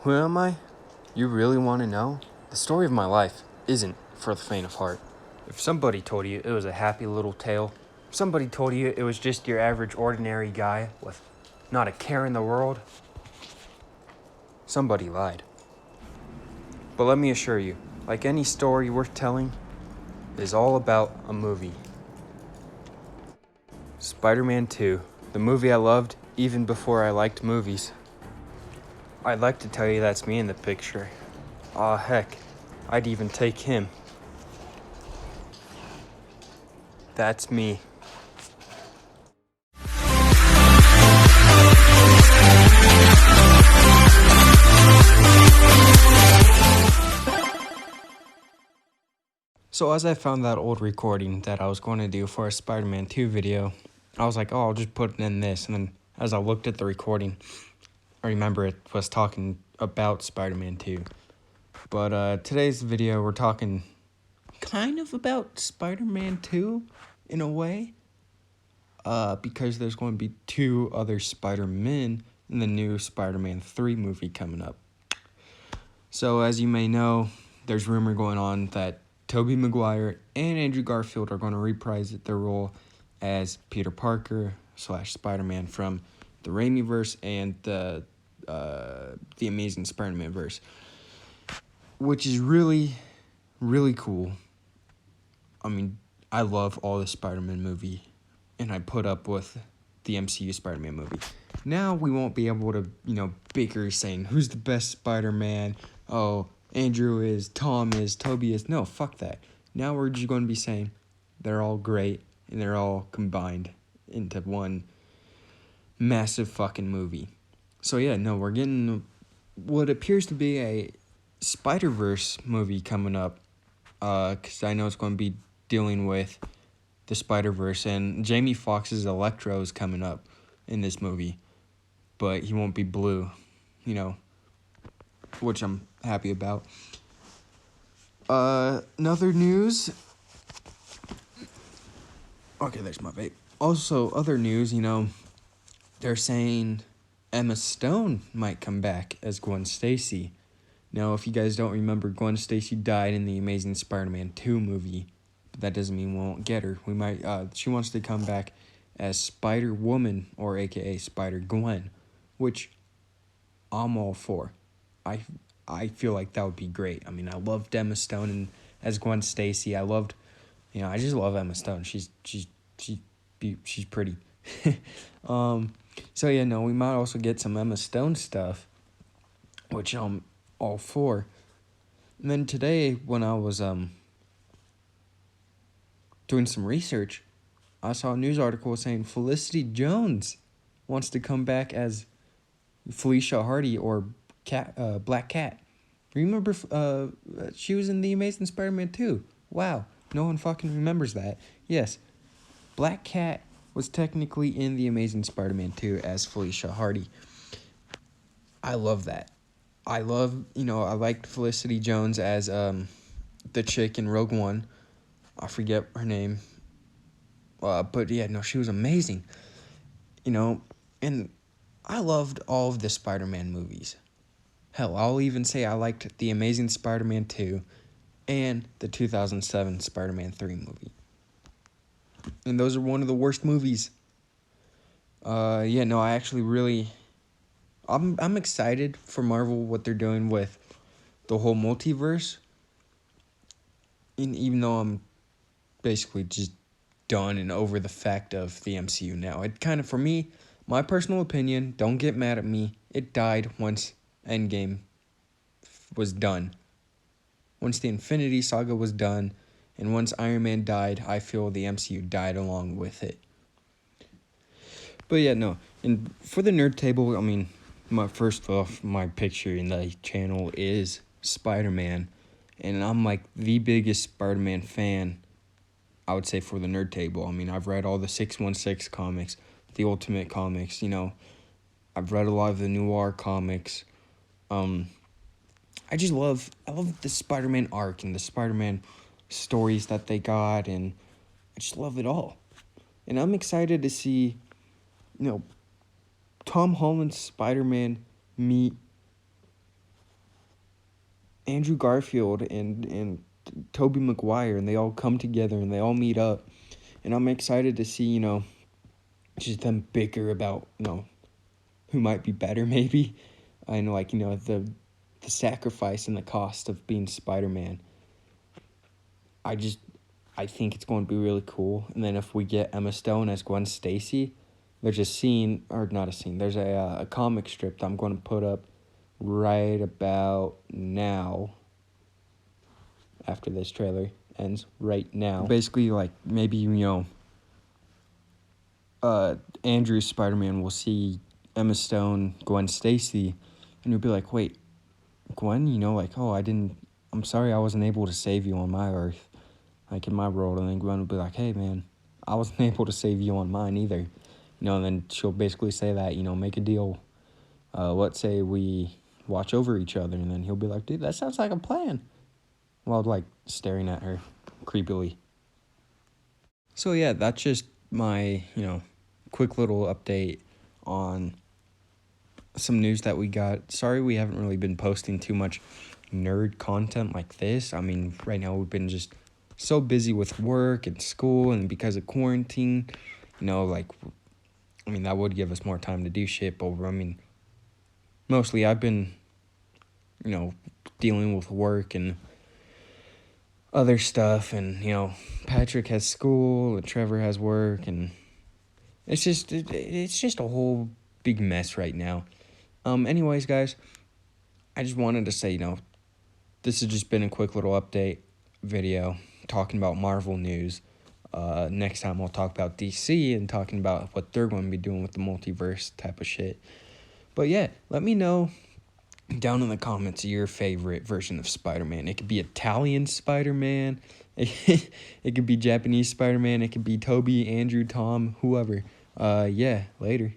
Who am I? You really want to know? The story of my life isn't for the faint of heart. If somebody told you it was a happy little tale, if somebody told you it was just your average ordinary guy with not a care in the world, somebody lied. But let me assure you, like any story worth telling, it is all about a movie. Spider-Man 2, the movie I loved even before I liked movies. I'd like to tell you that's me in the picture. Aw, heck, I'd even take him. That's me. So as I found that old recording that I was going to do for a Spider-Man 2 video, I was like, oh, I'll just put it in this. And then as I looked at the recording, I remember it was talking about Spider-Man 2. But today's video, we're talking kind of about Spider-Man 2 in a way. Because there's going to be 2 other Spider-Men in the new Spider-Man 3 movie coming up. So as you may know, there's rumor going on that Tobey Maguire and Andrew Garfield are going to reprise their role as Peter Parker / Spider-Man from the Raimiverse and the Amazing Spider-Man verse, which is really, really cool. I mean, I love all the Spider-Man movie, and I put up with the MCU Spider-Man movie. Now we won't be able to, bicker saying who's the best Spider-Man. Oh, Andrew is, Tom is, Toby is. No, fuck that. Now we're just going to be saying they're all great and they're all combined into one massive fucking movie. So yeah, no, we're getting what appears to be a Spider-Verse movie coming up. Because I know it's going to be dealing with the Spider-Verse, and Jamie Foxx's Electro is coming up in this movie. But he won't be blue, which I'm happy about. Another news. Okay, there's my vape. Also, other news, they're saying Emma Stone might come back as Gwen Stacy. Now, if you guys don't remember, Gwen Stacy died in the Amazing Spider-Man 2 movie, but that doesn't mean we won't get her. We might. She wants to come back as Spider-Woman, or AKA Spider-Gwen, which I'm all for. I feel like that would be great. I mean, I loved Emma Stone as Gwen Stacy. I just love Emma Stone. She's pretty. So yeah, no, we might also get some Emma Stone stuff, which I'm all for. And then today, when I was doing some research, I saw a news article saying Felicity Jones wants to come back as Felicia Hardy, or Black Cat. Remember, she was in The Amazing Spider-Man 2. Wow, no one fucking remembers that. Yes, Black Cat was technically in The Amazing Spider-Man 2 as Felicia Hardy. I love that. I liked Felicity Jones as the chick in Rogue One. I forget her name. But yeah, no, she was amazing. And I loved all of the Spider-Man movies. Hell, I'll even say I liked The Amazing Spider-Man 2 and the 2007 Spider-Man 3 movie. And those are one of the worst movies. Yeah, no, I actually really... I'm excited for Marvel, what they're doing with the whole multiverse. And even though I'm basically just done and over the fact of the MCU now. It kind of, for me, my personal opinion, don't get mad at me, it died once Endgame was done. Once the Infinity Saga was done, and once Iron Man died, I feel the MCU died along with it. But yeah, no, and for the nerd table, I mean, my picture in the channel is Spider-Man, and I'm like the biggest Spider-Man fan, I would say, for the nerd table. I mean, I've read all the 616 comics, the Ultimate comics, I've read a lot of the Noir comics. I love the Spider-Man arc and the Spider-Man stories that they got, and I just love it all. And I'm excited to see, Tom Holland's Spider-Man meet Andrew Garfield and Tobey Maguire, and they all come together and they all meet up. And I'm excited to see, just them bicker about, who might be better maybe. I know, like, the sacrifice and the cost of being Spider-Man. I think it's going to be really cool. And then if we get Emma Stone as Gwen Stacy, there's a scene, or not a scene, there's a comic strip that I'm going to put up right about now, after this trailer ends, right now. Basically, like, maybe, Andrew Spider-Man will see Emma Stone, Gwen Stacy, and you'll be like, wait, Gwen, like, oh, I'm sorry I wasn't able to save you on my Earth, like, in my world. And then Gwen will be like, hey, man, I wasn't able to save you on mine either. And then she'll basically say that, make a deal. Let's say we watch over each other. And then he'll be like, dude, that sounds like a plan. While, like, staring at her creepily. So, yeah, that's just my, quick little update on some news that we got. Sorry we haven't really been posting too much nerd content like this. I mean, right now we've been just so busy with work and school, and because of quarantine, that would give us more time to do shit, but mostly I've been, dealing with work and other stuff, and, Patrick has school, and Trevor has work, and it's just a whole big mess right now. Anyways, guys, I just wanted to say, this has just been a quick little update video talking about Marvel news. Next time we'll talk about DC and talking about what they're going to be doing with the multiverse type of shit. But yeah, let me know down in the comments your favorite version of Spider-Man. It could be Italian Spider-Man. It could be Japanese Spider-Man. It could be Toby, Andrew, Tom, whoever. Yeah, later.